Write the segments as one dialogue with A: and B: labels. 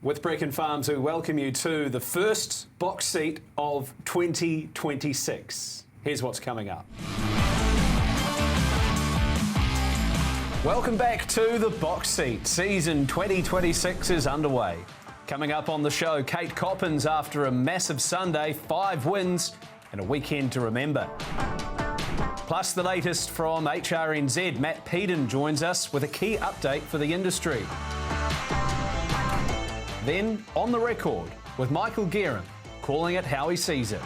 A: With Brecon Farms, we welcome you to the first box seat of 2026. Here's what's coming up. Welcome back to the box seat. Season 2026 is underway. Coming up on the show, Kate Coppins after a massive Sunday, 5 wins and a weekend to remember. Plus the latest from HRNZ, Matt Peden joins us with a key update for the industry. Then, on the record, with Michael Guerin, calling it how he sees it.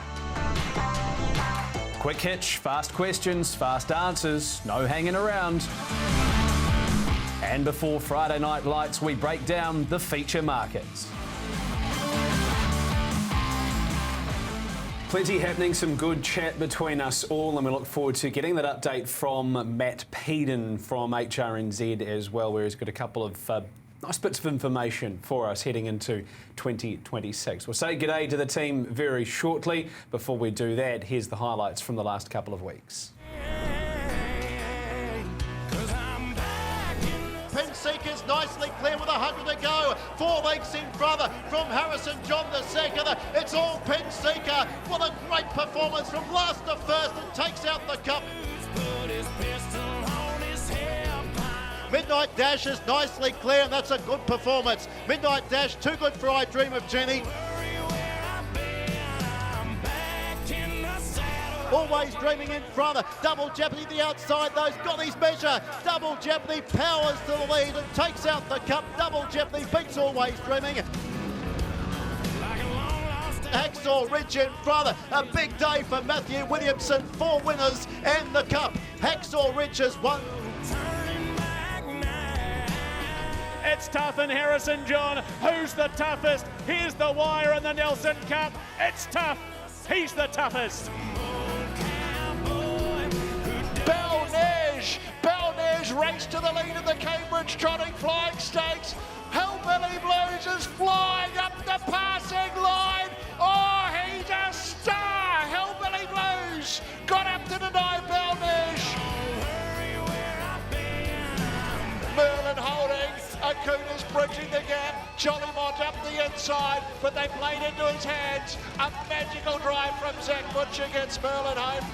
A: Quick Hitch, fast questions, fast answers, no hanging around. And before Friday Night Lights, we break down the feature markets. Plenty happening, some good chat between us all, and we look forward to getting that update from Matt Peden from HRNZ as well, where he's got a couple of nice bits of information for us heading into 2026. We'll say g'day to the team very shortly. Before we do that, here's the highlights from the last couple of weeks.
B: Seekers nicely clear with 100 to go. 4 lengths in front from Harrison John II. It's all Pen Seeker. What a great performance from last to first and takes out the cup. Midnight Dash is nicely clear and that's a good performance. Midnight Dash too good for I Dream of Jenny. Always Dreaming in front. Double Jeopardy the outside. Those got his measure. Double Jeopardy powers to the lead and takes out the cup. Double Jeopardy beats Always Dreaming. Hacksaw Ridge in front. A big day for Matthew Williamson. 4 winners and the cup. Hacksaw Ridge has won.
C: It's tough and Harrison John. Who's the toughest? Here's the wire in the Nelson Cup. It's tough. He's the toughest. Belneige race to the lead of the Cambridge Trotting Flying Stakes. Hellbilly Blues is flying up the passing line. Oh, he's a star. Hellbilly Blues got up to deny Belneige. Merlin holding. Akuna's bridging the gap. Jollymont up the inside, but they played into his hands. A magical drive from Zach Butcher gets Merlin home.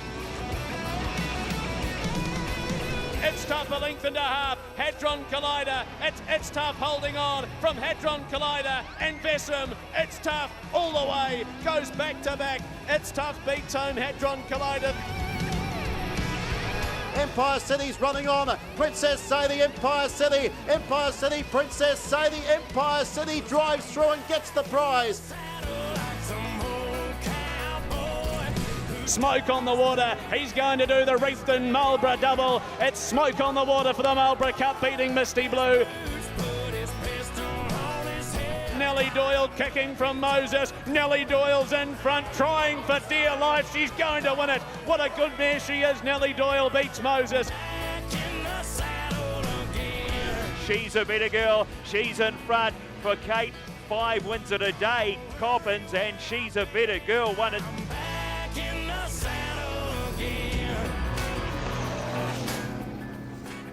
C: It's tough, a length and a half. Hadron Collider. It's tough holding on from Hadron Collider and Vesum. It's tough all the way. Goes back to back. It's tough beats home Hadron Collider.
B: Empire City's running on. Princess Sadie, Empire City. Empire City, Princess Sadie. Empire City drives through and gets the prize.
C: Smoke on the water. He's going to do the Wreathton Marlborough double. It's Smoke on the water for the Marlborough Cup, beating Misty Blue. Nellie Doyle kicking from Moses. Nellie Doyle's in front, trying for dear life. She's going to win it. What a good mare she is. Nellie Doyle beats Moses. She's a better girl. She's in front for Kate. 5 wins at a day. Coppins, and she's a better girl. Won it.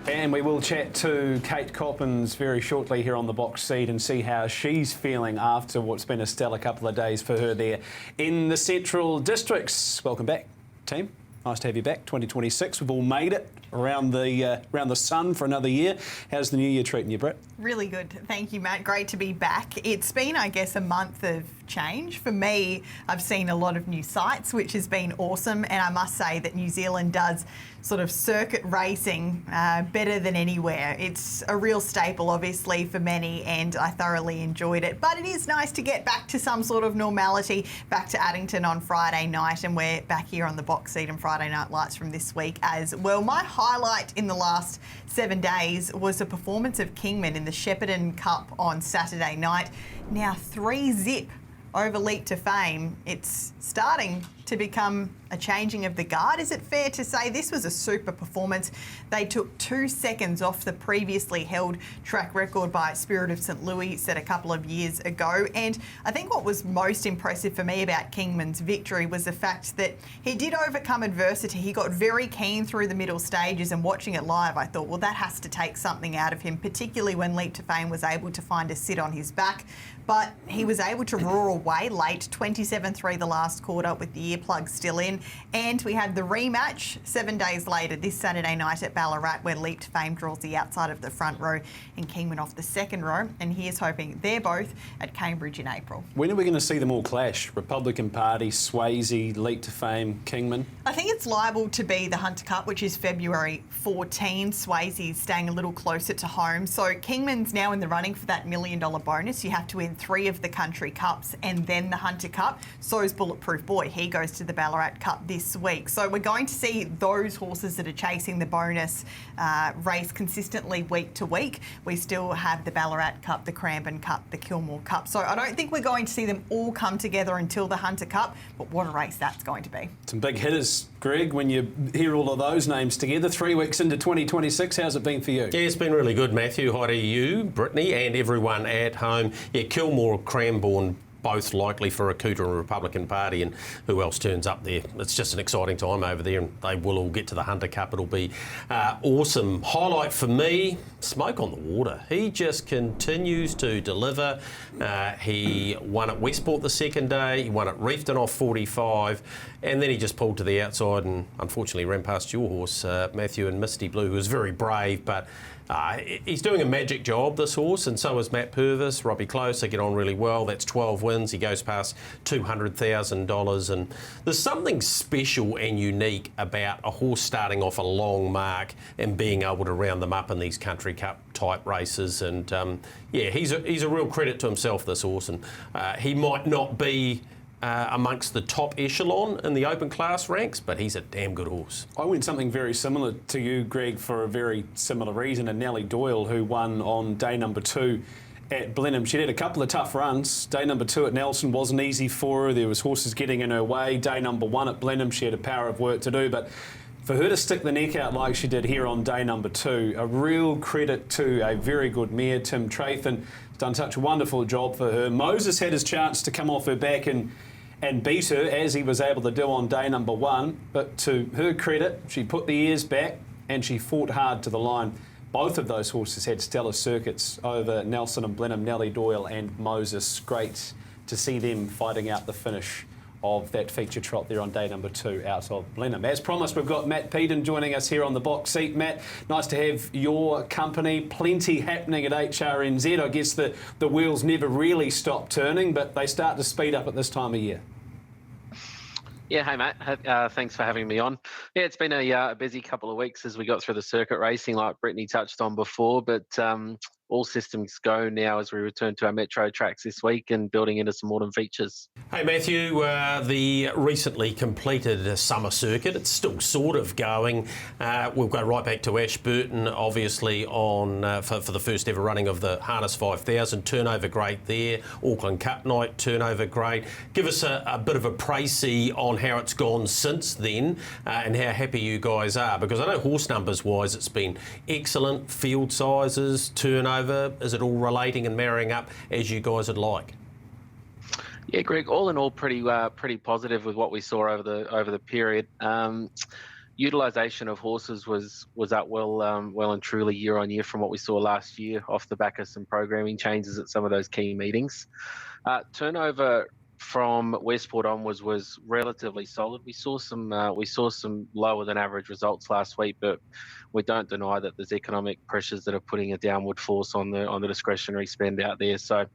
A: And we will chat to Kate Coppins very shortly here on the box seat and see how she's feeling after what's been a stellar couple of days for her there in the Central Districts. Welcome back, team. Nice to have you back. 2026. We've all made it around the sun for another year. How's the new year treating you, Britt?
D: Really good. Thank you, Matt. Great to be back. It's been, I guess, a month of change. For me, I've seen a lot of new sights, which has been awesome. And I must say that New Zealand does sort of circuit racing better than anywhere. It's a real staple, obviously, for many, and I thoroughly enjoyed it. But it is nice to get back to some sort of normality, back to Addington on Friday night, and we're back here on the box seat and Friday Night Lights from this week as well. My highlight in the last 7 days was the performance of Kingman in the Shepparton Cup on Saturday night. Now 3-zip over Leap to Fame. It's starting to become a changing of the guard? Is it fair to say this was a super performance? They took 2 seconds off the previously held track record by Spirit of St. Louis set a couple of years ago. And I think what was most impressive for me about Kingman's victory was the fact that he did overcome adversity. He got very keen through the middle stages, and watching it live, I thought, well, that has to take something out of him, particularly when Leap to Fame was able to find a sit on his back. But he was able to roar away late, 27-3 the last quarter with the earplugs still in. And we had the rematch 7 days later this Saturday night at Ballarat, where Leap to Fame draws the outside of the front row and Kingman off the second row. And here's hoping they're both at Cambridge in April.
A: When are we going to see them all clash? Republican Party, Swayze, Leap to Fame, Kingman?
D: I think it's liable to be the Hunter Cup, which is February 14. Swayze's staying a little closer to home. So Kingman's now in the running for that $1 million bonus. You have to win 3 of the Country Cups and then the Hunter Cup. So is Bulletproof Boy. He goes to the Ballarat Cup this week. So we're going to see those horses that are chasing the bonus race consistently week to week. We still have the Ballarat Cup, the Cranbourne Cup, the Kilmore Cup. So I don't think we're going to see them all come together until the Hunter Cup, but what a race that's going to be.
A: Some big hitters, Greg, when you hear all of those names together. 3 weeks into 2026, how's it been for you?
E: Yeah, it's been really good, Matthew. Hi to you, Brittany, and everyone at home. Yeah, Kilmore, Cranbourne, both likely for a Cooter and Republican Party, and who else turns up there? It's just an exciting time over there, and they will all get to the Hunter Cup. It'll be awesome. Highlight for me, Smoke on the Water. He just continues to deliver. He won at Westport the second day, he won at Reefton off 45, and then he just pulled to the outside and unfortunately ran past your horse, Matthew, and Misty Blue, who was very brave, but he's doing a magic job, this horse, and so is Matt Purvis, Robbie Close. They get on really well. That's 12 wins. He goes past $200,000, and there's something special and unique about a horse starting off a long mark and being able to round them up in these Country Cup type races. And yeah, he's a real credit to himself, this horse, and he might not be amongst the top echelon in the open class ranks, but he's a damn good horse.
A: I went something very similar to you, Greg, for a very similar reason, and Nellie Doyle, who won on day number 2 at Blenheim. She had a couple of tough runs. Day number 2 at Nelson wasn't easy for her. There was horses getting in her way. Day number 1 at Blenheim, she had a power of work to do, but for her to stick the neck out like she did here on day number 2, a real credit to a very good mare. Tim Trathan has done such a wonderful job for her. Moses had his chance to come off her back and beat her, as he was able to do on day number 1. But to her credit, she put the ears back and she fought hard to the line. Both of those horses had stellar circuits over Nelson and Blenheim, Nellie Doyle and Moses. Great to see them fighting out the finish of that feature trot there on day number 2 out of Blenheim. As promised, we've got Matt Peden joining us here on the box seat. Matt, nice to have your company. Plenty happening at HRNZ. I guess the wheels never really stop turning, but they start to speed up at this time of year.
F: Yeah, hey Matt, thanks for having me on. Yeah, it's been a busy couple of weeks as we got through the circuit racing like Brittany touched on before, but all systems go now as we return to our metro tracks this week and building into some autumn features.
E: Hey Matthew, the recently completed summer circuit, it's still sort of going. We'll go right back to Ashburton, obviously, on for the first ever running of the Harness 5000. Turnover great there. Auckland Cup night, turnover great. Give us a bit of a précis on how it's gone since then and how happy you guys are, because I know horse numbers wise it's been excellent. Field sizes, turnover, is it all relating and marrying up as you guys would like?
F: Yeah, Greg, all in all pretty positive with what we saw over the period. Utilisation of horses was up well and truly year on year from what we saw last year off the back of some programming changes at some of those key meetings. Turnover from Westport onwards was relatively solid. We saw some lower than average results last week, but we don't deny that there's economic pressures that are putting a downward force on the discretionary spend out there. So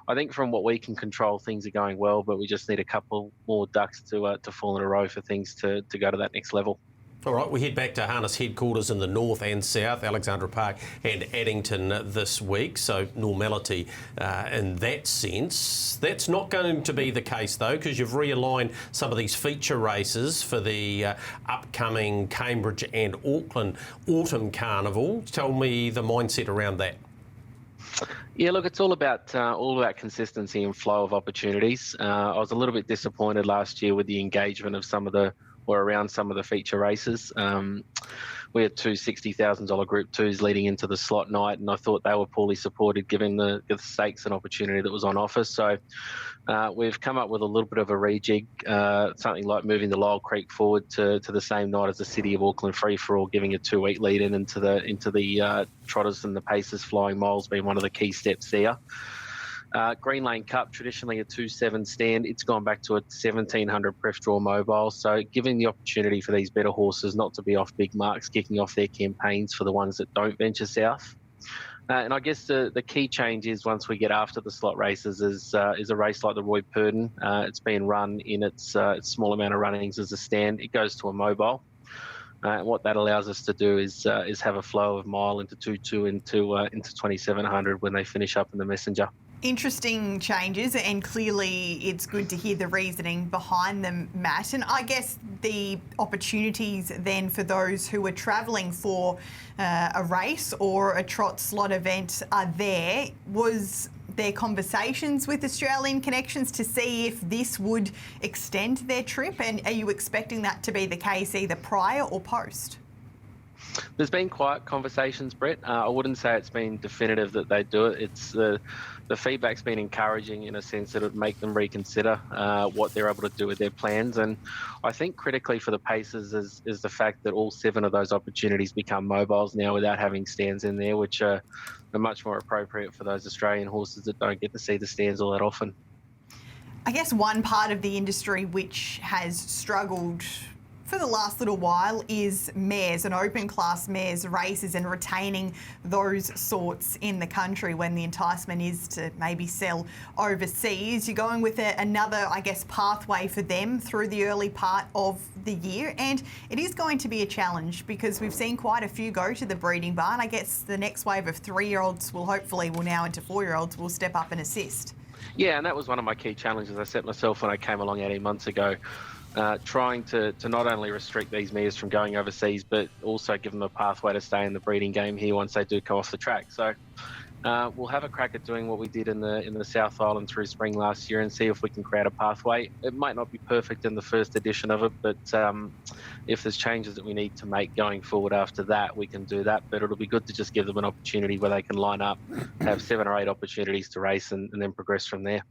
F: I think from what we can control, things are going well, but we just need a couple more ducks to fall in a row for things to go to that next level.
E: All right, we head back to Harness headquarters in the north and south, Alexandra Park and Addington this week, so normality in that sense. That's not going to be the case though, because you've realigned some of these feature races for the upcoming Cambridge and Auckland Autumn Carnival. Tell me the mindset around that.
F: Yeah, look, it's all about consistency and flow of opportunities. I was a little bit disappointed last year with the engagement of around some of the feature races. We had two $60,000 Group 2s leading into the slot night, and I thought they were poorly supported given the stakes and opportunity that was on offer. So we've come up with a little bit of a rejig, something like moving the Lyell Creek forward to the same night as the City of Auckland free-for-all, giving a 2-week lead into the Trotters and the Pacers Flying Miles being one of the key steps there. Green Lane Cup, traditionally a 2-7 stand, it's gone back to a 1700 pref draw mobile. So giving the opportunity for these better horses not to be off big marks, kicking off their campaigns for the ones that don't venture south. And I guess the key change is once we get after the slot races is a race like the Roy Peden. It's been run in its small amount of runnings as a stand. It goes to a mobile. And what that allows us to do is have a flow of mile into 2-2 into 2700 when they finish up in the Messenger.
D: Interesting changes, and clearly it's good to hear the reasoning behind them, Matt. And I guess the opportunities then for those who are travelling for a race or a trot slot event are there. Was there conversations with Australian connections to see if this would extend their trip? And are you expecting that to be the case either prior or post?
F: There's been quiet conversations, Brett. I wouldn't say it's been definitive that they do it. It's the feedback's been encouraging in a sense that it would make them reconsider what they're able to do with their plans. And I think critically for the Pacers is the fact that all 7 of those opportunities become mobiles now without having stands in there, which are much more appropriate for those Australian horses that don't get to see the stands all that often.
D: I guess one part of the industry which has struggled for the last little while is mares and open class mares races and retaining those sorts in the country when the enticement is to maybe sell overseas. You're going with another, I guess, pathway for them through the early part of the year, and it is going to be a challenge because we've seen quite a few go to the breeding barn. I guess the next wave of 3-year-olds will now into 4-year-olds will step up and assist.
F: Yeah, and that was one of my key challenges I set myself when I came along 18 months ago. Trying to not only restrict these mares from going overseas, but also give them a pathway to stay in the breeding game here once they do come off the track. So we'll have a crack at doing what we did in the South Island through spring last year and see if we can create a pathway. It might not be perfect in the first edition of it, but if there's changes that we need to make going forward after that, we can do that. But it'll be good to just give them an opportunity where they can line up, have 7 or 8 opportunities to race and then progress from there.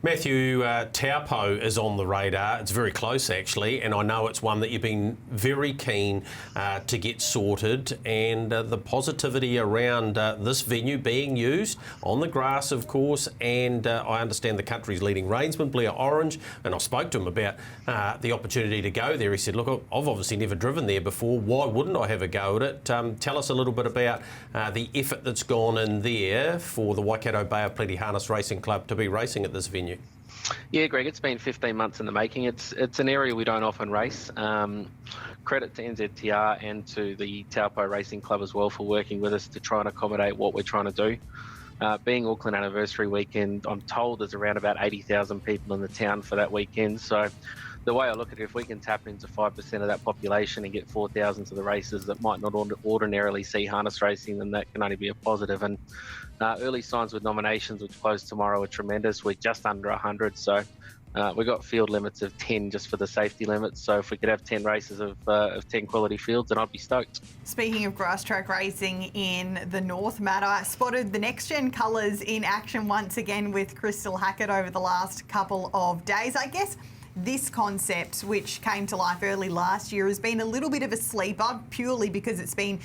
E: Matthew, Taupo is on the radar. It's very close, actually, and I know it's one that you've been very keen to get sorted, and the positivity around this venue being used on the grass, of course, and I understand the country's leading reinsman, Blair Orange, and I spoke to him about the opportunity to go there. He said, look, I've obviously never driven there before. Why wouldn't I have a go at it? Tell us a little bit about the effort that's gone in there for the Waikato Bay of Plenty Harness Racing Club to be racing at this venue.
F: Yeah, Greg, it's been 15 months in the making. It's an area we don't often race. Credit to NZTR and to the Taupo Racing Club as well for working with us to try and accommodate what we're trying to do. Being Auckland Anniversary Weekend, I'm told there's around about 80,000 people in the town for that weekend. So the way I look at it, if we can tap into 5% of that population and get 4,000 to the races that might not ordinarily see harness racing, then that can only be a positive. And early signs with nominations, which close tomorrow, are tremendous. We're just under 100, so we've got field limits of 10 just for the safety limits. So if we could have 10 races of 10 quality fields, then I'd be stoked.
D: Speaking of grass track racing in the north, Matt, I spotted the next gen colours in action once again with Crystal Hackett over the last couple of days. I guess this concept, which came to life early last year, has been a little bit of a sleeper purely because it's been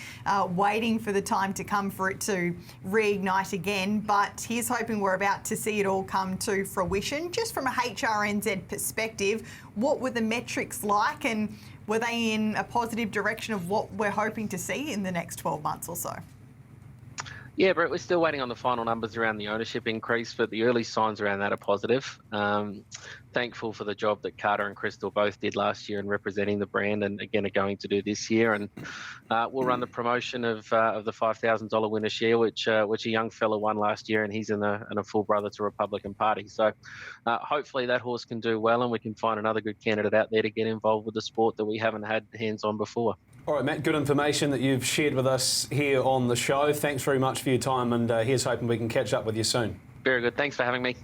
D: waiting for the time to come for it to reignite again. But here's hoping we're about to see it all come to fruition. Just from a HRNZ perspective, what were the metrics like, and were they in a positive direction of what we're hoping to see in the next 12 months or so?
F: Yeah, Brett, we're still waiting on the final numbers around the ownership increase, but the early signs around that are positive. Thankful for the job that Carter and Crystal both did last year in representing the brand, and again are going to do this year. And we'll run the promotion of the $5,000 winner share, which a young fella won last year, and he's in a full brother to Republican Party. So hopefully that horse can do well, and we can find another good candidate out there to get involved with the sport that we haven't had hands on before.
A: All right, Matt, good information that you've shared with us here on the show. Thanks very much for your time, and here's hoping we can catch up with you soon.
F: Very good. Thanks for having me.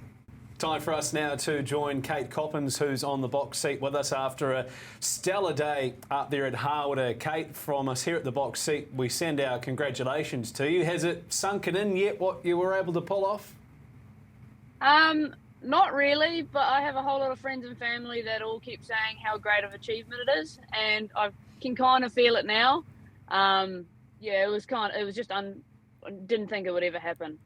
A: Time for us now to join Kate Coppins, who's on the box seat with us after a stellar day up there at Harwater. Kate, from us here at the box seat, we send our congratulations to you. Has it sunken in yet what you were able to pull off?
G: Not really, but I have a whole lot of friends and family that all keep saying how great of an achievement it is, and I can kind of feel it now. It was just didn't think it would ever happen.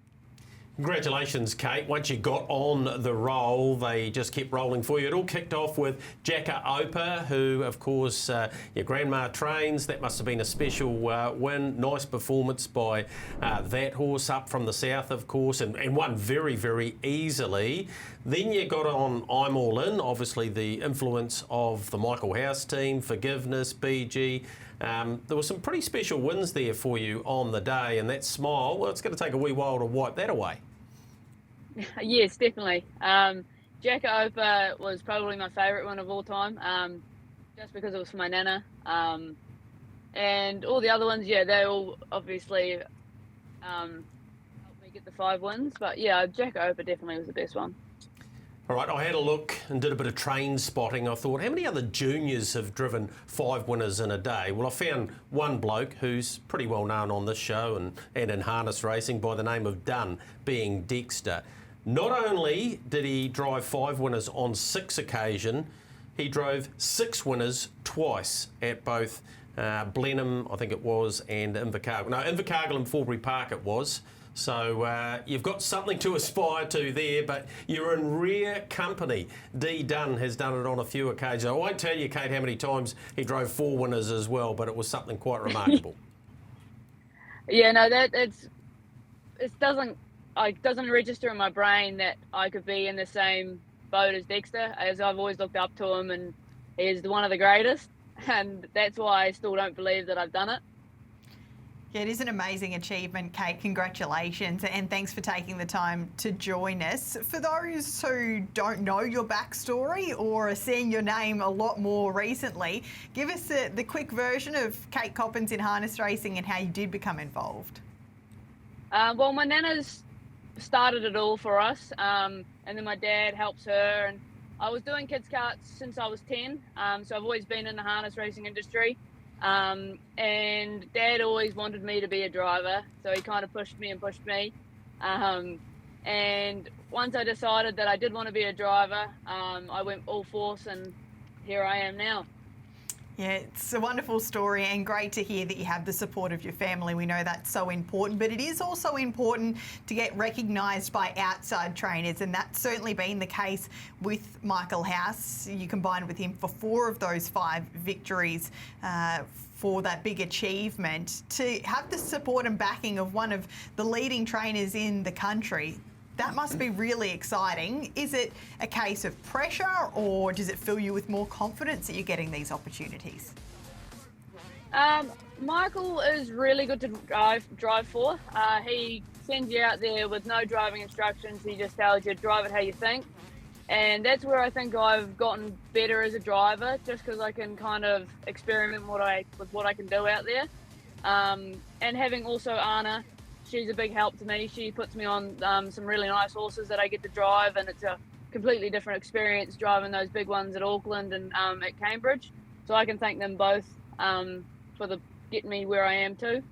E: Congratulations, Kate. Once you got on the roll, they just kept rolling for you. It all kicked off with Jacka Opa, who, of course, your grandma trains. That must have been a special win. Nice performance by that horse up from the south, of course, and won very, very easily. Then you got on I'm All In, obviously the influence of the Michael House team, Forgiveness, BG. There were some pretty special wins there for you on the day, and that smile, well, it's going to take a wee while to wipe that away.
G: Yes, definitely. Jacka Opa was probably my favourite one of all time, just because it was for my nana. And all the other ones, they all obviously helped me get the 5 wins. But yeah, Jacka Opa definitely was the best one.
E: All right, I had a look and did a bit of train spotting. I thought, how many other juniors have driven 5 winners in a day? Well, I found one bloke who's pretty well known on this show and in harness racing by the name of Dunn, being Dexter. Not only did he drive 5 winners on 6 occasions, he drove 6 winners twice at both Blenheim, I think it was, and Invercargill. No, Invercargill and Forbury Park it was. So you've got something to aspire to there, but you're in rare company. D. Dunn has done it on a few occasions. I won't tell you, Kate, how many times he drove 4 winners as well, but it was something quite remarkable.
G: It doesn't register in my brain that I could be in the same boat as Dexter, as I've always looked up to him, and he's one of the greatest, and that's why I still don't believe that I've done it.
D: Yeah, it is an amazing achievement, Kate. Congratulations, and thanks for taking the time to join us. For those who don't know your backstory or are seeing your name a lot more recently, give us the quick version of Kate Coppins in harness racing and how you did become involved.
G: Well, my nana's started it all for us, and then my dad helps her, and I was doing kids karts since I was 10, so I've always been in the harness racing industry. And Dad always wanted me to be a driver, so he kind of pushed me. And once I decided that I did want to be a driver, I went all force, and here I am now.
D: Yeah, it's a wonderful story and great to hear that you have the support of your family. We know that's so important, but it is also important to get recognised by outside trainers, and that's certainly been the case with Michael House. You combined with him for 4 of those 5 victories for that big achievement. To have the support and backing of one of the leading trainers in the country, that must be really exciting. Is it a case of pressure, or does it fill you with more confidence that you're getting these opportunities?
G: Michael is really good to drive for. He sends you out there with no driving instructions. He just tells you drive it how you think. And that's where I think I've gotten better as a driver, just because I can kind of experiment with what I can do out there. And having also Anna, she's a big help to me. She puts me on some really nice horses that I get to drive, and it's a completely different experience driving those big ones at Auckland and at Cambridge. So I can thank them both for getting me where I am too.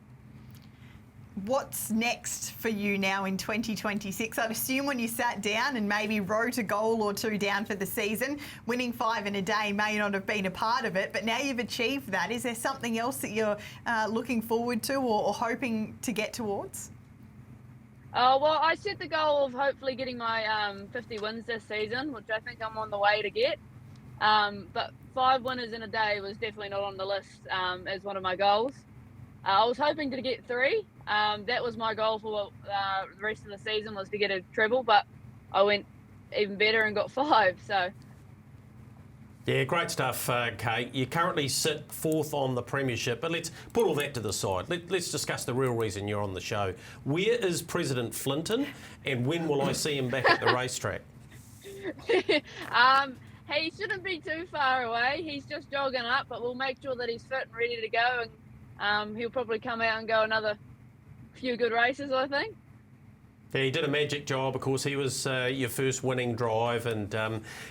D: What's next for you now in 2026? I'd assume when you sat down and maybe wrote a goal or 2 down for the season, winning 5 in a day may not have been a part of it, but now you've achieved that. Is there something else that you're looking forward to or hoping to get towards?
G: Well, I set the goal of hopefully getting my 50 wins this season, which I think I'm on the way to get. But 5 winners in a day was definitely not on the list as one of my goals. I was hoping to get 3. That was my goal for the rest of the season, was to get a treble, but I went even better and got 5. So.
E: Yeah, great stuff, Kate. You currently sit 4th on the premiership, but let's put all that to the side. Let's discuss the real reason you're on the show. Where is President Flinton, and when will I see him back at the racetrack?
G: He shouldn't be too far away. He's just jogging up, but we'll make sure that he's fit and ready to go. And he'll probably come out and go another few good races, I think.
E: Yeah, he did a magic job. Of course, he was your first winning drive, and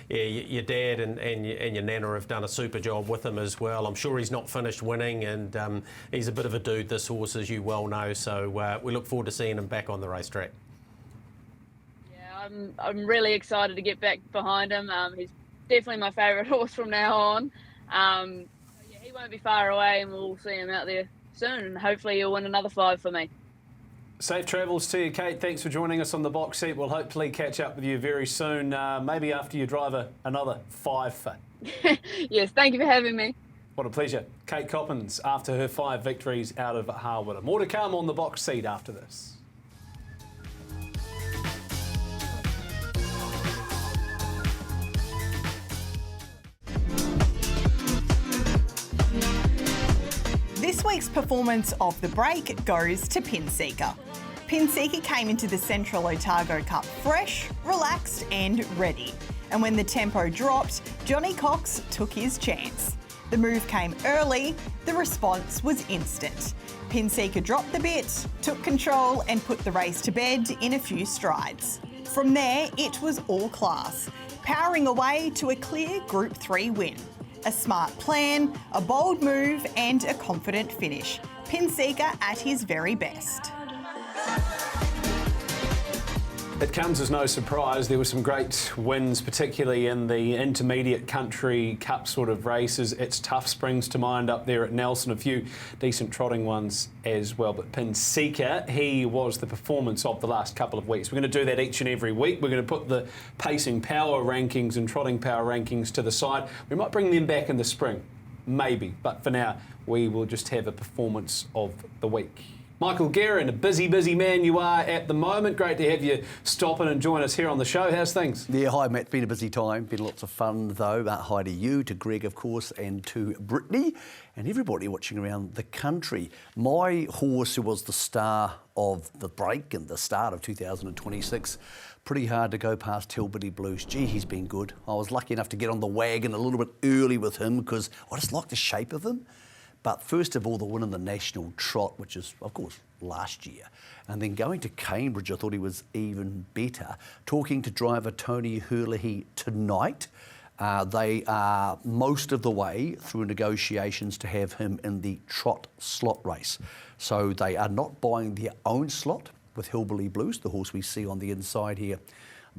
E: your dad and your nana have done a super job with him as well. I'm sure he's not finished winning, and he's a bit of a dude, this horse, as you well know. So we look forward to seeing him back on the racetrack.
G: Yeah, I'm really excited to get back behind him. He's definitely my favourite horse from now on. Yeah, he won't be far away, and we'll see him out there soon. And hopefully, he'll win another 5 for me.
A: Safe travels to you, Kate. Thanks for joining us on the box seat. We'll hopefully catch up with you very soon, maybe after you drive another 5 for.
G: Yes, thank you for having me.
A: What a pleasure. Kate Coppins after her 5 victories out of Harwood. More to come on the box seat after this.
D: This week's performance of the break goes to Pinseeker. Pinseeker came into the Central Otago Cup fresh, relaxed and ready. And when the tempo dropped, Johnny Cox took his chance. The move came early, the response was instant. Pinseeker dropped the bit, took control and put the race to bed in a few strides. From there, it was all class, powering away to a clear Group 3 win. A smart plan, a bold move and a confident finish. Pinseeker at his very best.
A: It comes as no surprise. There were some great wins, particularly in the intermediate country cup sort of races. It's tough springs to mind up there at Nelson, a few decent trotting ones as well. But Pinseeker, he was the performance of the last couple of weeks. We're going to do that each and every week. We're going to put the pacing power rankings and trotting power rankings to the side. We might bring them back in the spring, maybe. But for now, we will just have a performance of the week. Michael Guerin, a busy man you are at the moment. Great to have you stop in and join us here on the show. How's things?
H: Yeah, hi Matt. Been a busy time. Been lots of fun though. Hi to you, to Greg of course, and to Brittany and everybody watching around the country. My horse, who was the star of the break and the start of 2026, pretty hard to go past Hillbilly Blues. Gee, he's been good. I was lucky enough to get on the wagon a little bit early with him because I just like the shape of him. But first of all, the win in the National Trot, which is, of course, last year. And then going to Cambridge, I thought he was even better. Talking to driver Tony Herlihy tonight. They are most of the way through negotiations to have him in the trot slot race. So they are not buying their own slot with Hillbilly Blues, the horse we see on the inside here,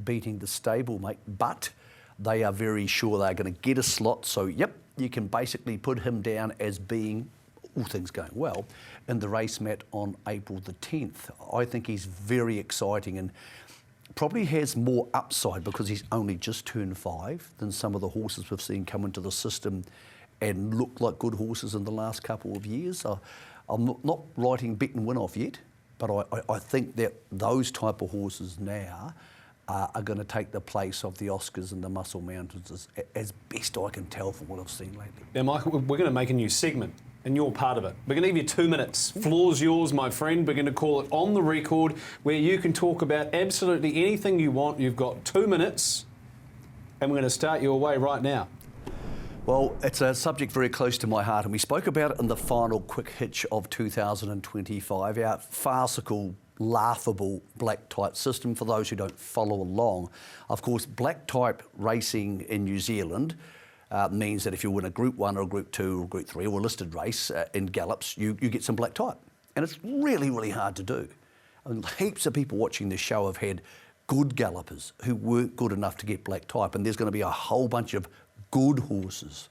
H: beating the stablemate. But they are very sure they're going to get a slot. So, yep, you can basically put him down as being, all things going well, in the race mat on April the 10th. I think he's very exciting and probably has more upside because he's only just turned 5 than some of the horses we've seen come into the system and look like good horses in the last couple of years. I'm not writing bet and win off yet, but I think that those type of horses now are going to take the place of the Oscars and the Muscle Mountains as best I can tell from what I've seen lately.
A: Now, Michael, we're going to make a new segment, and you're part of it. We're going to give you 2 minutes. Floor's yours, my friend. We're going to call it On the Record, where you can talk about absolutely anything you want. You've got 2 minutes, and we're going to start your way right now.
H: Well, it's a subject very close to my heart, and we spoke about it in the final quick hitch of 2025, our farcical, laughable black type system for those who don't follow along. Of course, black type racing in New Zealand means that if you win a Group 1 or a Group 2 or Group 3 or a listed race in gallops, you get some black type. And it's really, really hard to do. I mean, heaps of people watching this show have had good gallopers who weren't good enough to get black type, and there's going to be a whole bunch of good horses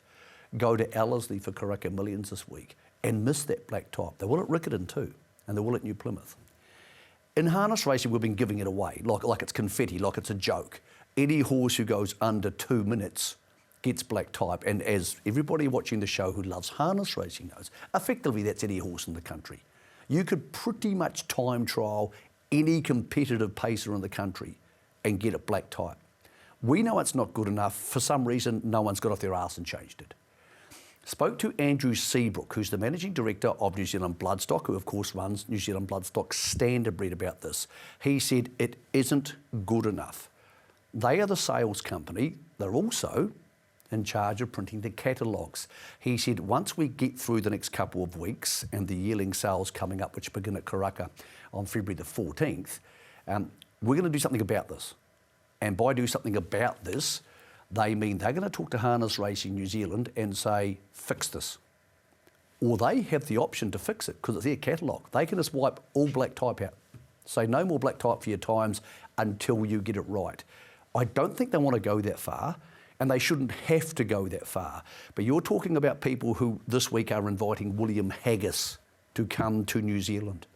H: go to Ellerslie for Karaka Millions this week and miss that black type. They will at Riccarton too, and they will at New Plymouth. In harness racing, we've been giving it away, like it's confetti, like it's a joke. Any horse who goes under 2 minutes gets black type, and as everybody watching the show who loves harness racing knows, effectively that's any horse in the country. You could pretty much time trial any competitive pacer in the country and get it black type. We know it's not good enough. For some reason, no one's got off their arse and changed it. Spoke to Andrew Seabrook, who's the Managing Director of New Zealand Bloodstock, who of course runs New Zealand Bloodstock Standardbred about this. He said it isn't good enough. They are the sales company. They're also in charge of printing the catalogues. He said once we get through the next couple of weeks and the yearling sales coming up, which begin at Karaka on February the 14th, we're going to do something about this. And by do something about this, they mean they're going to talk to Harness Racing New Zealand and say, fix this. Or they have the option to fix it because it's their catalogue. They can just wipe all black type out. Say no more black type for your times until you get it right. I don't think they want to go that far. And they shouldn't have to go that far. But you're talking about people who this week are inviting William Haggis to come to New Zealand,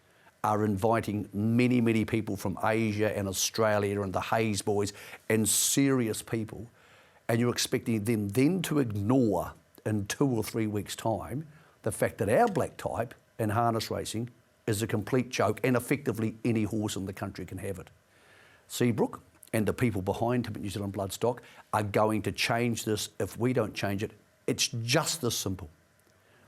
H: are inviting many, many people from Asia and Australia and the Hayes boys and serious people. And you're expecting them then to ignore in 2 or 3 weeks' time the fact that our black type in harness racing is a complete joke and effectively any horse in the country can have it. Seabrook and the people behind him at New Zealand Bloodstock are going to change this if we don't change it. It's just this simple.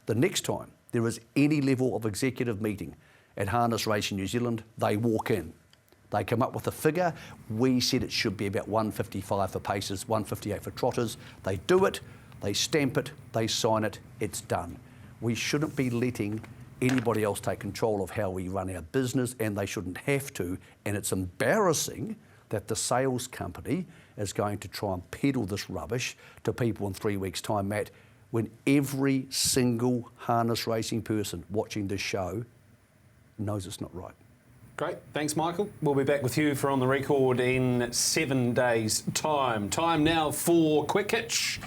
H: The next time there is any level of executive meeting at Harness Racing New Zealand, they walk in. They come up with a figure. We said it should be about 155 for paces, 158 for trotters. They do it, they stamp it, they sign it, it's done. We shouldn't be letting anybody else take control of how we run our business, and they shouldn't have to. And it's embarrassing that the sales company is going to try and peddle this rubbish to people in 3 weeks' time, Matt, when every single harness racing person watching this show knows it's not right.
A: Great. Thanks, Michael. We'll be back with you for On The Record in 7 days' time. Time now for Quick Hitch.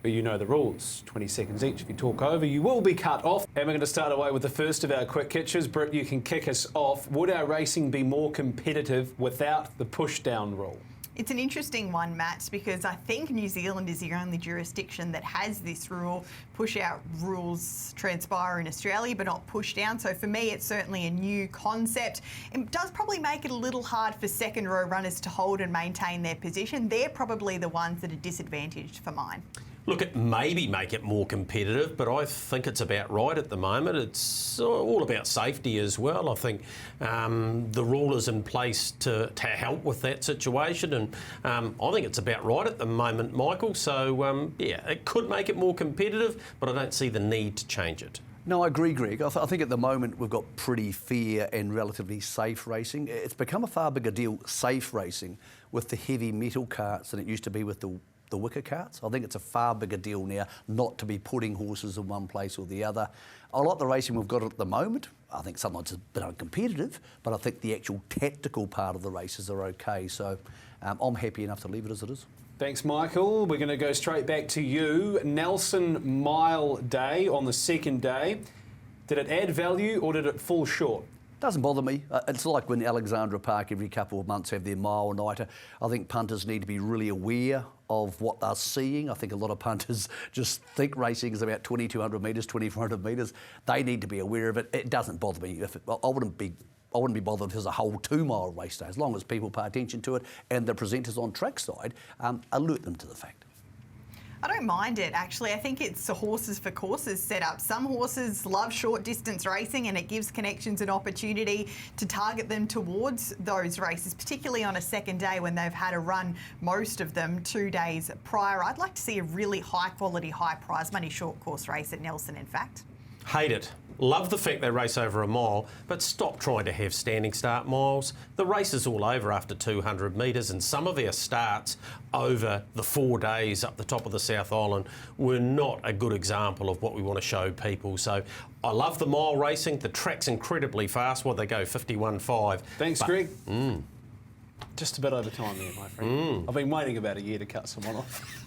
A: You know the rules. 20 seconds each. If you talk over, you will be cut off. And we're going to start away with the first of our quick hitches. Britt, you can kick us off. Would our racing be more competitive without the push-down rule?
D: It's an interesting one, Matt, because I think New Zealand is the only jurisdiction that has this rule. Push-out rules transpire in Australia, but not push-down. So for me, it's certainly a new concept. It does probably make it a little hard for second-row runners to hold and maintain their position. They're probably the ones that are disadvantaged for mine.
E: Look, it maybe make it more competitive, but I think it's about right at the moment. It's all about safety as well. I think the rule is in place to help with that situation, and I think it's about right at the moment, Michael. So, yeah, it could make it more competitive, but I don't see the need to change it.
H: No, I agree, Greg. I think at the moment we've got pretty fair and relatively safe racing. It's become a far bigger deal, safe racing, with the heavy metal carts than it used to be with the wicker carts. I think it's a far bigger deal now not to be putting horses in one place or the other. I like the racing we've got at the moment. I think sometimes it's a bit uncompetitive, but I think the actual tactical part of the races are okay. So I'm happy enough to leave it as it is.
A: Thanks, Michael. We're going to go straight back to you. Nelson Mile Day on the second day. Did it add value or did it fall short?
H: Doesn't bother me. It's like when Alexandra Park every couple of months have their mile nighter. I think punters need to be really aware of what they're seeing. I think a lot of punters just think racing is about 2,200 metres, 2,400 metres. They need to be aware of it. It doesn't bother me. I wouldn't be bothered if there's a whole 2 mile race day, as long as people pay attention to it and the presenters on trackside alert them to the fact.
D: I don't mind it, actually. I think it's a horses for courses setup. Some horses love short distance racing and it gives connections an opportunity to target them towards those races, particularly on a second day when they've had a run, most of them 2 days prior. I'd like to see a really high quality, high prize money short course race at Nelson, in fact.
E: Hate it. Love the fact they race over a mile, but stop trying to have standing start miles. The race is all over after 200 metres, and some of our starts over the 4 days up the top of the South Island were not a good example of what we want to show people. So I love the mile racing. The track's incredibly fast. They go 51.5.
A: Thanks, Greg. Just a bit over time there, my friend. I've been waiting about a year to cut someone off.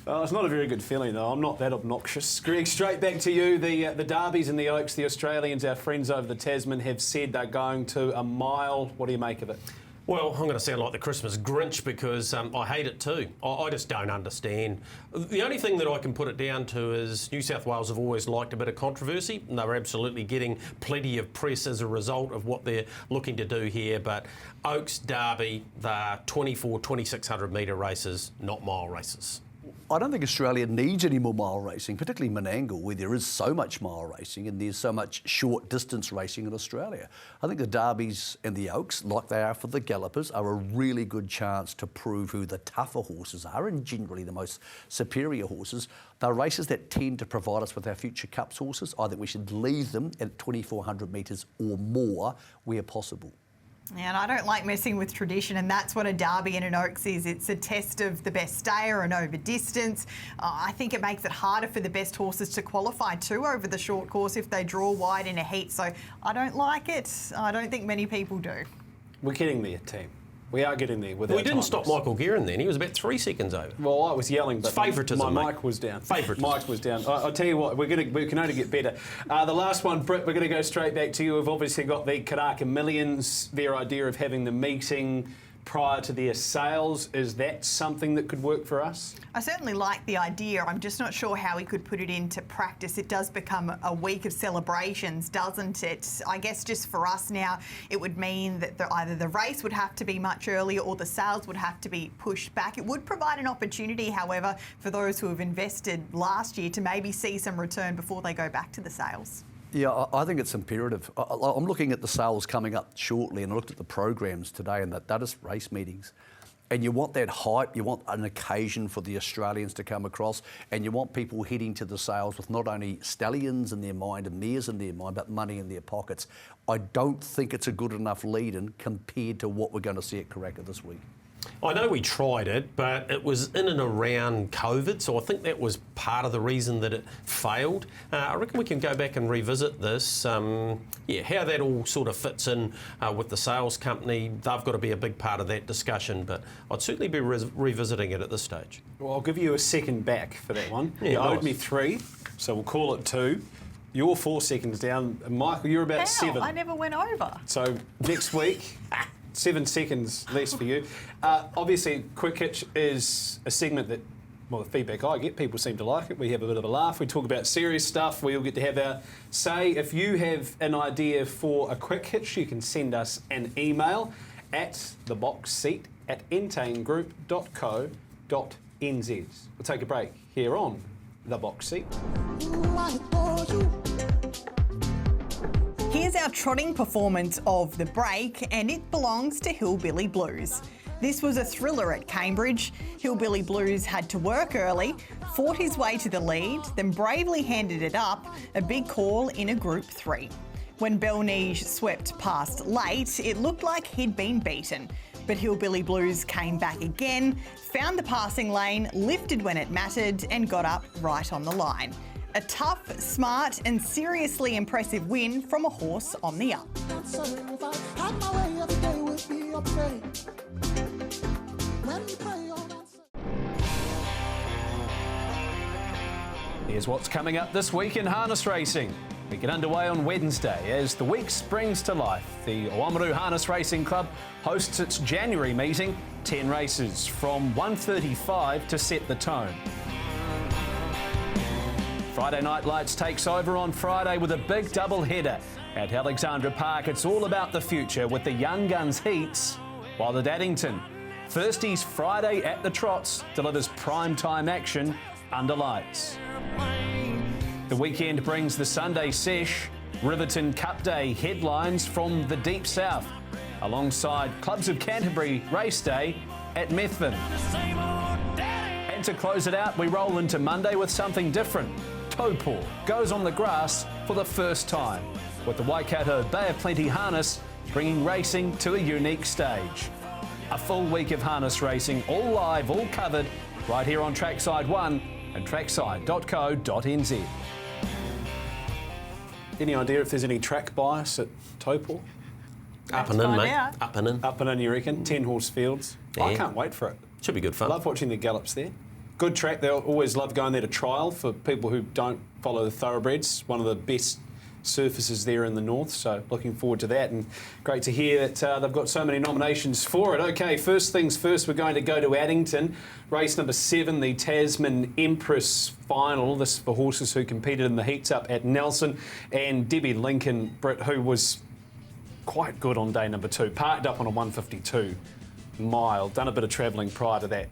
A: It's not a very good feeling, though. I'm not that obnoxious. Greg, straight back to you. The Derbies and the Oaks, the Australians, our friends over the Tasman, have said they're going to a mile. What do you make of it?
E: Well, I'm going to sound like the Christmas Grinch because I hate it too. I just don't understand. The only thing that I can put it down to is New South Wales have always liked a bit of controversy, and they're absolutely getting plenty of press as a result of what they're looking to do here. But Oaks, Derby, they're 2,600 metre races, not mile races.
H: I don't think Australia needs any more mile racing, particularly Menangle, where there is so much mile racing and there's so much short distance racing in Australia. I think the Derbies and the Oaks, like they are for the Gallopers, are a really good chance to prove who the tougher horses are and generally the most superior horses. They're races that tend to provide us with our future Cups horses. I think we should leave them at 2,400 metres or more where possible.
D: And I don't like messing with tradition, and that's what a Derby and an Oaks is. It's a test of the best stayer and over distance. I think it makes it harder for the best horses to qualify too over the short course if they draw wide in a heat. So I don't like it. I don't think many people do.
A: We're getting there, team. We are getting there with our
E: We didn't
A: timers.
E: stop Michael Guerin then. He was about 3 seconds over.
A: Well, I was yelling, but
E: Favouritism,
A: my
E: mate.
A: mic was down.
E: Favouritism.
A: Mic was down. I'll tell you what, we can only get better. The last one, Britt, we're going to go straight back to you. We've obviously got the Karaka Millions, their idea of having the meeting prior to their sales. Is that something that could work for us?
D: I certainly like the idea. I'm just not sure how we could put it into practice. It does become a week of celebrations, doesn't it? I guess just for us now, it would mean that either the race would have to be much earlier or the sales would have to be pushed back. It would provide an opportunity, however, for those who have invested last year to maybe see some return before they go back to the sales.
H: Yeah, I think it's imperative. I'm looking at the sales coming up shortly, and I looked at the programs today, and that is race meetings. And you want that hype, you want an occasion for the Australians to come across, and you want people heading to the sales with not only stallions in their mind and mares in their mind, but money in their pockets. I don't think it's a good enough lead-in compared to what we're going to see at Karaka this week.
E: I know we tried it, but it was in and around COVID, so I think that was part of the reason that it failed. I reckon we can go back and revisit this. How that all sort of fits in with the sales company, they've got to be a big part of that discussion, but I'd certainly be revisiting it at this stage.
A: Well, I'll give you a second back for that one.
E: Yeah,
A: you owed
E: nice.
A: me 3, so we'll call it 2. You're 4 seconds down. Michael, you're about
D: How?
A: 7.
D: I never went over.
A: So next week, 7 seconds less for you. Obviously, Quick Hitch is a segment that, well, the feedback I get, people seem to like it. We have a bit of a laugh. We talk about serious stuff. We all get to have our say. If you have an idea for a Quick Hitch, you can send us an email at theboxseat@entangroup.co.nz. We'll take a break here on The Box Seat.
D: Here's our trotting performance of the break, and it belongs to Hillbilly Blues. This was a thriller at Cambridge. Hillbilly Blues had to work early, fought his way to the lead, then bravely handed it up, a big call in a Group 3. When Belnige swept past late, it looked like he'd been beaten. But Hillbilly Blues came back again, found the passing lane, lifted when it mattered, and got up right on the line. A tough, smart and seriously impressive win from a horse on the up.
A: Here's what's coming up this week in harness racing. We get underway on Wednesday as the week springs to life. The Oamaru Harness Racing Club hosts its January meeting, 10 races from 1:35 to set the tone. Friday Night Lights takes over on Friday with a big double header. At Alexandra Park, it's all about the future with the Young Guns heats, while at Addington, Thirsty's Friday at the Trots delivers prime time action under lights. The weekend brings the Sunday sesh, Riverton Cup Day headlines from the Deep South, alongside Clubs of Canterbury Race Day at Methven. And to close it out, we roll into Monday with something different. Taupo goes on the grass for the first time, with the Waikato Bay of Plenty harness bringing racing to a unique stage. A full week of harness racing, all live, all covered, right here on Trackside 1 and trackside.co.nz. Any idea if there's any track bias at Taupo?
E: Up and in,
D: find
E: mate.
D: out.
E: Up and in.
A: Up and in, you reckon? 10 horse fields.
E: Yeah.
A: I can't wait for it.
E: Should be good fun.
A: Love watching the gallops there. Good track. They always love going there to trial for people who don't follow the thoroughbreds. One of the best surfaces there in the north, so looking forward to that, and great to hear that they've got so many nominations for it. Okay, first things first, we're going to go to Addington. Race number 7, the Tasman Empress Final. This is for horses who competed in the heats up at Nelson, and Debbie Lincoln, Britt, who was quite good on day number 2, parked up on a 152 mile, done a bit of travelling prior to that.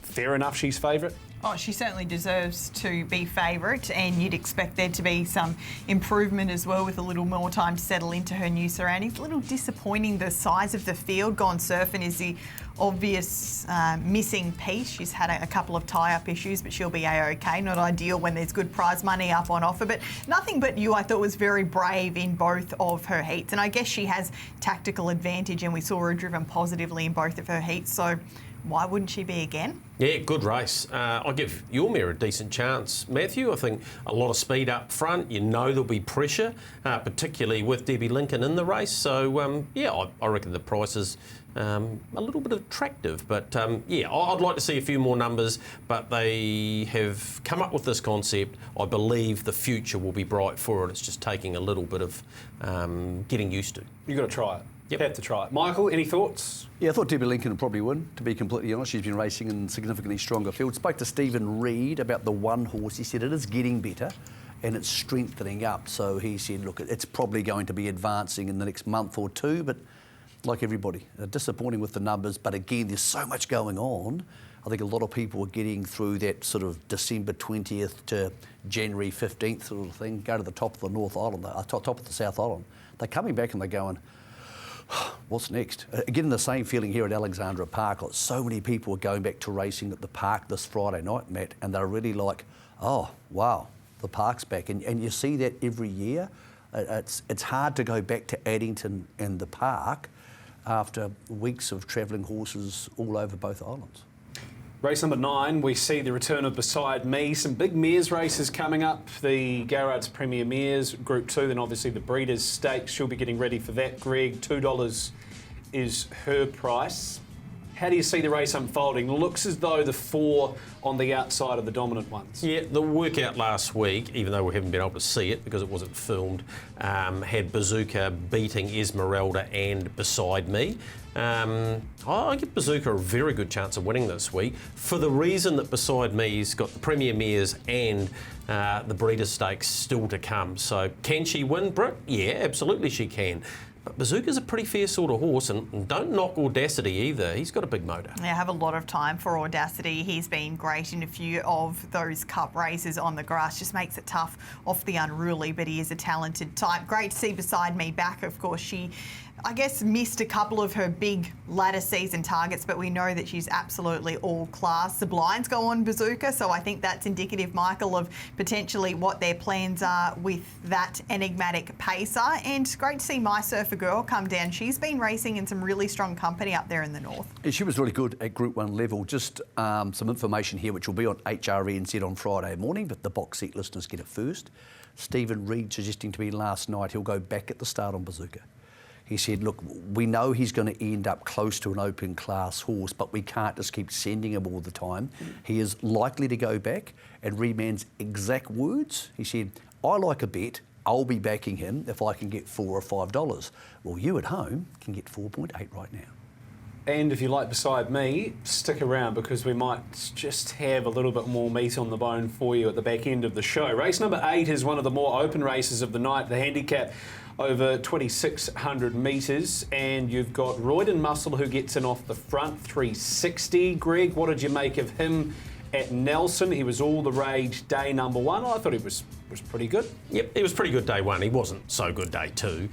A: fair enough she's favourite?
D: Oh, she certainly deserves to be favourite, and you'd expect there to be some improvement as well with a little more time to settle into her new surroundings. A little disappointing, the size of the field. Gone Surfing is the obvious missing piece. She's had a couple of tie-up issues, but she'll be A-OK. Not ideal when there's good prize money up on offer, but Nothing But You, I thought, was very brave in both of her heats, and I guess she has tactical advantage, and we saw her driven positively in both of her heats, so why wouldn't she be again?
E: Yeah, good race. I'll give your mare a decent chance, Matthew. I think a lot of speed up front. You know there'll be pressure, particularly with Debbie Lincoln in the race. So, yeah, I reckon the price is a little bit attractive. But, yeah, I'd like to see a few more numbers. But they have come up with this concept. I believe the future will be bright for it. It's just taking a little bit of getting used to.
A: You've got to try it.
E: Yep.
A: Have to try it. Michael, any thoughts?
H: Yeah, I thought Debbie Lincoln would probably win, to be completely honest. She's been racing in significantly stronger fields. Spoke to Stephen Reid about the one horse. He said it is getting better and it's strengthening up. So he said, look, it's probably going to be advancing in the next month or two, but like everybody, disappointing with the numbers. But again, there's so much going on. I think a lot of people are getting through that sort of December 20th to January 15th sort of thing, go to the top of the North Island, top of the South Island. They're coming back and they're going, what's next? Again, the same feeling here at Alexandra Park. Like, so many people are going back to racing at the park this Friday night, Matt, and they're really like, oh, wow, the park's back. And you see that every year. It's hard to go back to Addington and the park after weeks of travelling horses all over both islands.
A: Race number 9, we see the return of Beside Me. Some big mares races coming up. The Garrard's Premier Mares, Group 2, then obviously the Breeders' Stakes. She'll be getting ready for that. Greg, $2 is her price. How do you see the race unfolding? Looks as though the 4 on the outside are the dominant ones.
E: Yeah, the workout last week, even though we haven't been able to see it because it wasn't filmed, had Bazooka beating Esmeralda and Beside Me. I give Bazooka a very good chance of winning this week for the reason that Beside Me's got the Premier Mares and the Breeders' Stakes still to come. So can she win, Britt? Yeah, absolutely she can. But Bazooka's a pretty fair sort of horse, and don't knock Audacity either. He's got a big motor.
D: Yeah, I have a lot of time for Audacity. He's been great in a few of those cup races on the grass. Just makes it tough off the unruly, but he is a talented type. Great to see Beside Me back. Of course, she, I guess, missed a couple of her big latter season targets, but we know that she's absolutely all class. The blinds go on Bazooka, so I think that's indicative, Michael, of potentially what their plans are with that enigmatic pacer. And great to see My Surfer Girl come down. She's been racing in some really strong company up there in the north.
H: Yeah, she was really good at Group 1 level. Just some information here, which will be on HRNZ on Friday morning, but the box seat listeners get it first. Stephen Reid suggesting to me last night he'll go back at the start on Bazooka. He said, look, we know he's going to end up close to an open class horse, but we can't just keep sending him all the time. He is likely to go back, and Reedman's exact words, he said, I like a bet, I'll be backing him if I can get $4 or $5. Well, you at home can get 4.8 right now.
A: And if you like Beside Me, stick around because we might just have a little bit more meat on the bone for you at the back end of the show. Race number 8 is one of the more open races of the night, the handicap over 2,600 metres, and you've got Royden Muscle who gets in off the front, 360. Greg, what did you make of him at Nelson? He was all the rage day number 1. I thought he was pretty good.
E: Yep, he was pretty good day 1. He wasn't so good day 2.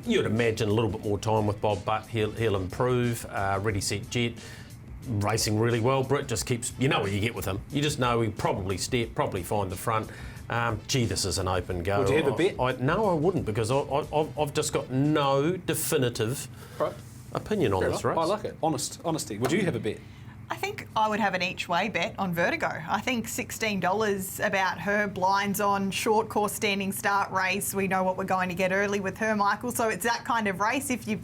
E: You'd imagine a little bit more time with Bob Butt. He'll improve. Ready, Set, Jet. Racing really well. Britt just keeps, you know what you get with him. You just know he'll probably step, probably find the front. Gee, this is an open go.
A: Would you have a bet?
E: No, I wouldn't, because I've just got no definitive opinion on this race.
A: I like it. Honesty. Would you have a bet?
D: I think I would have an each way bet on Vertigo. I think $16 about her, blinds on, short course standing start race. We know what we're going to get early with her, Michael. So it's that kind of race. If you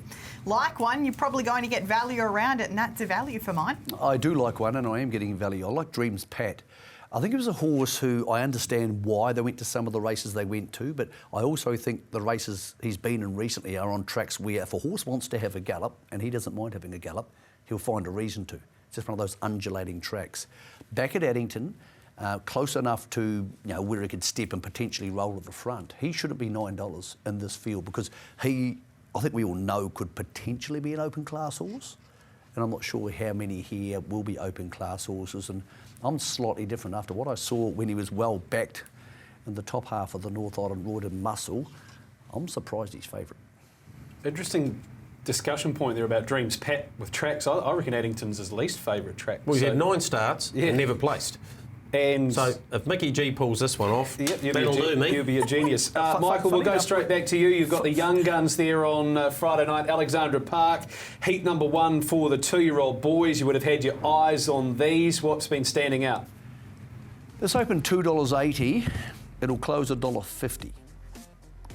D: like one, you're probably going to get value around it, and that's a value for mine.
H: I do like one, and I am getting value. I like Dreams Pat. I think it was a horse who I understand why they went to some of the races they went to, but I also think the races he's been in recently are on tracks where if a horse wants to have a gallop, and he doesn't mind having a gallop, he'll find a reason to. It's just one of those undulating tracks. Back at Addington, close enough to where he could step and potentially roll at the front. He shouldn't be $9 in this field because he, I think we all know, could potentially be an open class horse. and I'm not sure how many here will be open class horses. And I'm slightly different after what I saw when he was well backed in the top half of the North Island Road and Muscle. I'm surprised he's favourite.
A: Interesting discussion point there about Dreams Pat with tracks. I reckon Addington's his least favourite track.
E: Well, he's had 9 starts and never placed.
A: And
E: so if Mickey G pulls this one off, that'll do me.
A: You'll be a genius. Michael, we'll go straight back to you. You've got the young guns there on Friday night, Alexandra Park. Heat number 1 for the 2-year-old boys. You would have had your eyes on these. What's been standing out?
H: This opened $2.80. It'll close $1.50.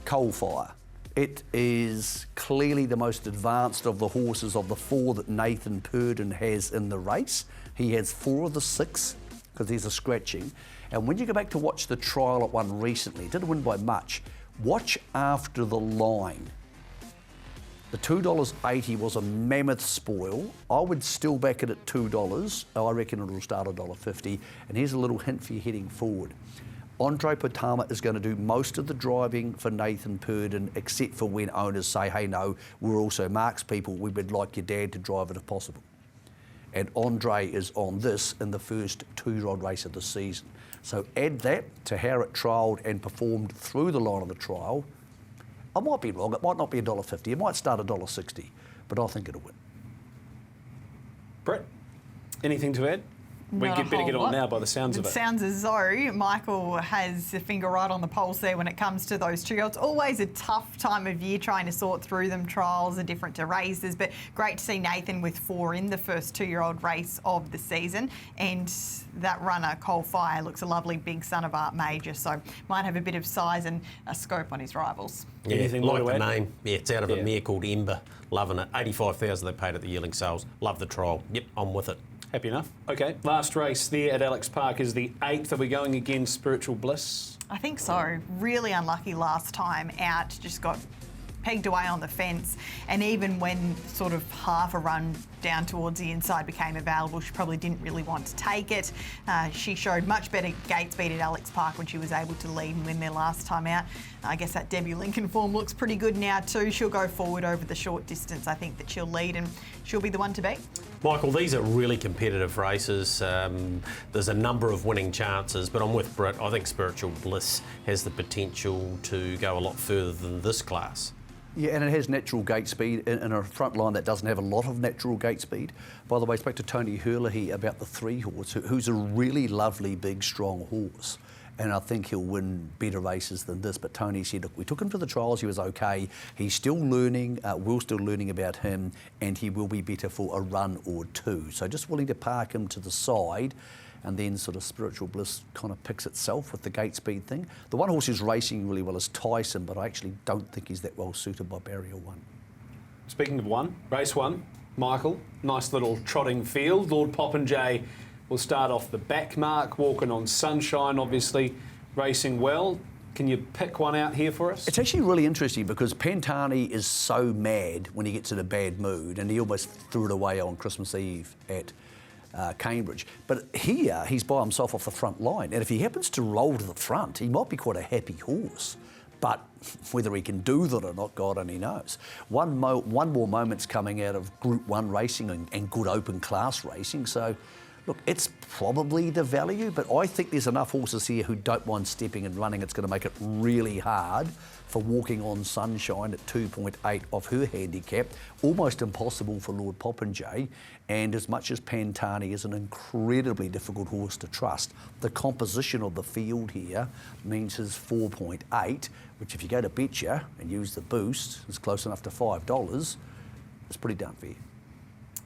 H: Coalfire. It is clearly the most advanced of the horses of the 4 that Nathan Peden has in the race. He has 4 of the 6 because there's a scratching. And when you go back to watch the trial at one recently, it didn't win by much. Watch after the line. The $2.80 was a mammoth spoil. I would still back it at $2. I reckon it'll start $1.50. And here's a little hint for you heading forward. Andre Potama is going to do most of the driving for Nathan Peden, except for when owners say, hey, no, we're also Mark's people. We would like your dad to drive it if possible. And Andre is on this in the first 2-year-old race of the season. So add that to how it trialled and performed through the line of the trial. I might be wrong. It might not be $1.50. It might start $1.60, but I think it'll win.
A: Brett, anything to add? We better get on now by the sounds of it.
D: It sounds as though Michael has a finger right on the pulse there when it comes to those 2-year-olds. Always a tough time of year trying to sort through them. Trials are different to races, but great to see Nathan with 4 in the first 2-year-old race of the season. And that runner, Coalfire, looks a lovely big son of Art Major, so might have a bit of size and a scope on his rivals.
E: Yeah,
A: anything
E: like
A: more to
E: the
A: add?
E: name. Yeah, it's out of a mare called Ember. Loving it. $85,000 they paid at the yearling sales. Love the trial. Yep, I'm with it.
A: Happy enough. Okay, last race there at Alex Park is the 8th. Are we going against Spiritual Bliss?
D: I think so. Really unlucky last time out. Just got pegged away on the fence. And even when sort of half a run down towards the inside became available, she probably didn't really want to take it. She showed much better gate speed at Alex Park when she was able to lead and win there last time out. I guess that Debbie Lincoln form looks pretty good now too. She'll go forward over the short distance. I think that she'll lead and she'll be the one to beat.
E: Michael, these are really competitive races. There's a number of winning chances, but I'm with Britt. I think Spiritual Bliss has the potential to go a lot further than this class.
H: Yeah, and it has natural gate speed in a front line that doesn't have a lot of natural gate speed. By the way, I spoke to Tony Hurley about the 3 horse, who's a really lovely, big, strong horse. And I think he'll win better races than this. But Tony said, look, we took him to the trials, he was okay. He's still learning, we're still learning about him, and he will be better for a run or 2. So just willing to park him to the side, and then sort of Spiritual Bliss kind of picks itself with the gate speed thing. The one horse who's racing really well is Tyson, but I actually don't think he's that well suited by Barrier 1.
A: Speaking of 1, race 1, Michael, nice little trotting field. Lord Popinjay will start off the back mark, walking on sunshine, obviously racing well. Can you pick one out here for us?
H: It's actually really interesting because Pantani is so mad when he gets in a bad mood, and he almost threw it away on Christmas Eve at Cambridge. But here, he's by himself off the front line. And if he happens to roll to the front, he might be quite a happy horse. But whether he can do that or not, God only knows. One more moment's coming out of Group 1 racing and good open class racing. So, look, it's probably the value, but I think there's enough horses here who don't mind stepping and running. It's going to make it really hard for walking on sunshine at 2.8 of her handicap. Almost impossible for Lord Popinjay. And as much as Pantani is an incredibly difficult horse to trust, the composition of the field here means his 4.8, which if you go to Betcha and use the boost, is close enough to $5. It's pretty darn fair.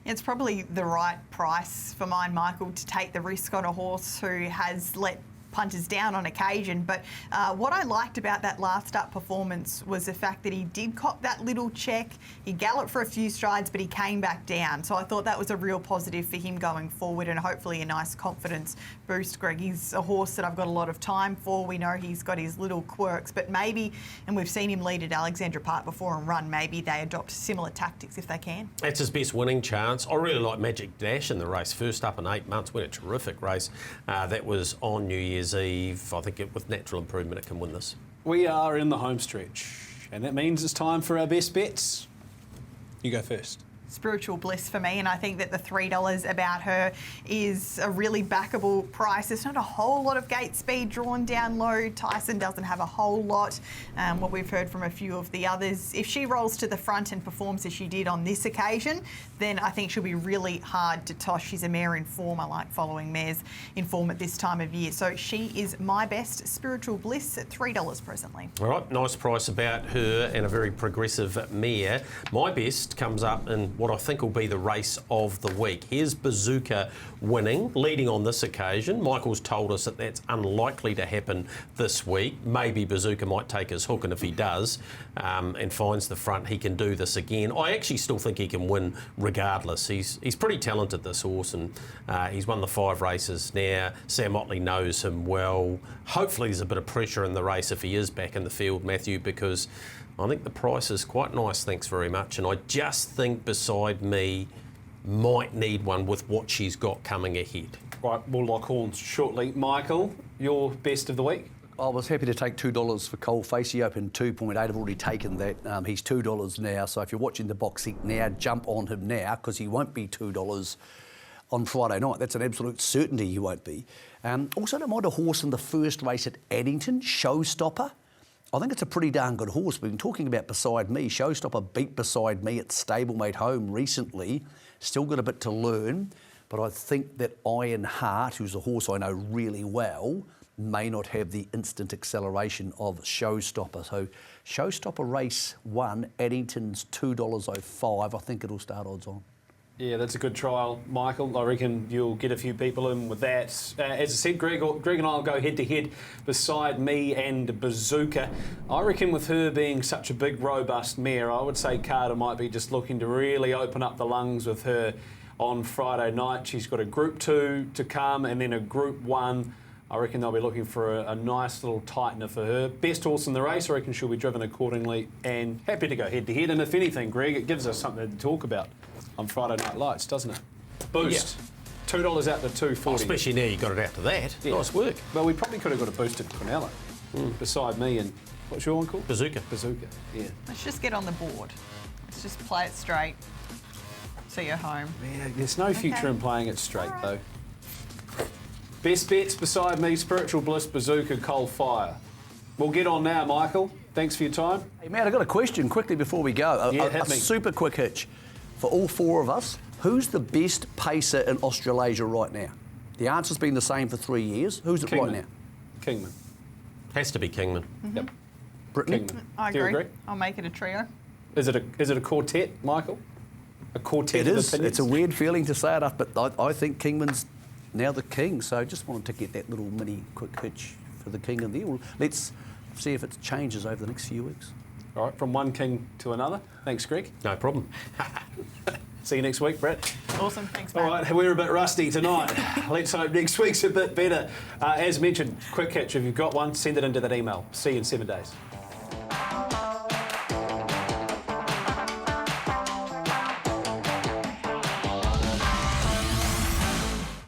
D: It's probably the right price for mine, Michael, to take the risk on a horse who has let punters down on occasion. But what I liked about that last up performance was the fact that he did cop that little check. He galloped for a few strides, but he came back down. So I thought that was a real positive for him going forward and hopefully a nice confidence boost, Greg. He's a horse that I've got a lot of time for. We know he's got his little quirks, but maybe, and we've seen him lead at Alexandra Park before and run, maybe they adopt similar tactics if they can.
E: That's his best winning chance. I really like Magic Dash in the race. First up in 8 months, won a terrific race. That was on New Year's Eve. I think with natural improvement, it can win this.
A: We are in the home stretch, and that means it's time for our best bets. You go first.
D: Spiritual Bliss for me, and I think that the $3 about her is a really backable price. There's not a whole lot of gate speed drawn down low. Tyson doesn't have a whole lot. What we've heard from a few of the others, if she rolls to the front and performs as she did on this occasion, then I think she'll be really hard to toss. She's a mare in form. I like following mares in form at this time of year. So she is my best. Spiritual Bliss at $3 presently.
E: All right, nice price about her and a very progressive mare. My best comes up in what I think will be the race of the week. Here's Bazooka winning, leading on this occasion. Michael's told us that that's unlikely to happen this week. Maybe Bazooka might take his hook, and if he does and finds the front, he can do this again. I actually still think he can win regardless. He's pretty talented, this horse, and he's won the 5 races now. Sam Motley knows him well. Hopefully there's a bit of pressure in the race if he is back in the field, Matthew, because I think the price is quite nice, thanks very much. And I just think Beside Me might need one with what she's got coming ahead.
A: Right, we'll lock horns shortly. Michael, your best of the week?
H: I was happy to take $2 for Coalface. He opened 2.8. I've already taken that. He's $2 now. So if you're watching the box seat now, jump on him now, because he won't be $2 on Friday night. That's an absolute certainty he won't be. Also, don't mind a horse in the first race at Addington, Showstopper. I think it's a pretty darn good horse. We've been talking about Beside Me. Showstopper beat Beside Me at Stablemate Home recently. Still got a bit to learn, but I think that Iron Heart, who's a horse I know really well, may not have the instant acceleration of Showstopper. So Showstopper race 1, Addington's $2.05. I think it'll start odds on.
A: Yeah, that's a good trial, Michael. I reckon you'll get a few people in with that. As I said, Greg and I will go head-to-head Beside Me and Bazooka. I reckon with her being such a big, robust mare, I would say Carter might be just looking to really open up the lungs with her on Friday night. She's got a Group 2 to come and then a Group 1. I reckon they'll be looking for a nice little tightener for her. Best horse in the race, I reckon she'll be driven accordingly, and happy to go head-to-head. And if anything, Greg, it gives us something to talk about on Friday Night Lights, doesn't it? Boost. Yeah. $2 out to $2.40.
E: Oh, especially now you got it out to that. Yeah. Nice work.
A: Well, we probably could have got a boost at Quinella. Beside Me and, what's your one called?
E: Bazooka.
A: Bazooka, yeah.
D: Let's just get on the board. Let's just play it straight. So you're home.
A: Yeah, there's no future in playing it straight, though. Best bets Beside Me, Spiritual Bliss, Bazooka, Coal Fire. We'll get on now, Michael. Thanks for your time.
H: Hey, Matt, I've got a question quickly before we go. A super quick hitch. For all 4 of us, who's the best pacer in Australasia right now? The answer's been the same for 3 years. Who's it right now?
A: Kingman.
E: Has to be Kingman.
A: Yep.
H: Brittany?
A: Kingman.
D: I
A: Do you
D: agree.
A: agree?
D: I'll make it a trio.
A: Is it a quartet, Michael? A quartet
H: It
A: of
H: is.
A: opinions?
H: It's a weird feeling to say it, but I think Kingman's now the king. So just wanted to get that little mini quick hitch for the king of the year. Let's see if it changes over the next few weeks.
A: All right, from one king to another. Thanks, Greg.
E: No problem.
A: See you next week, Brett.
D: Awesome. Thanks, Matt.
A: All right, we're a bit rusty tonight. Let's hope next week's a bit better. As mentioned, quick hitch. If you've got one, send it into that email. See you in 7 days.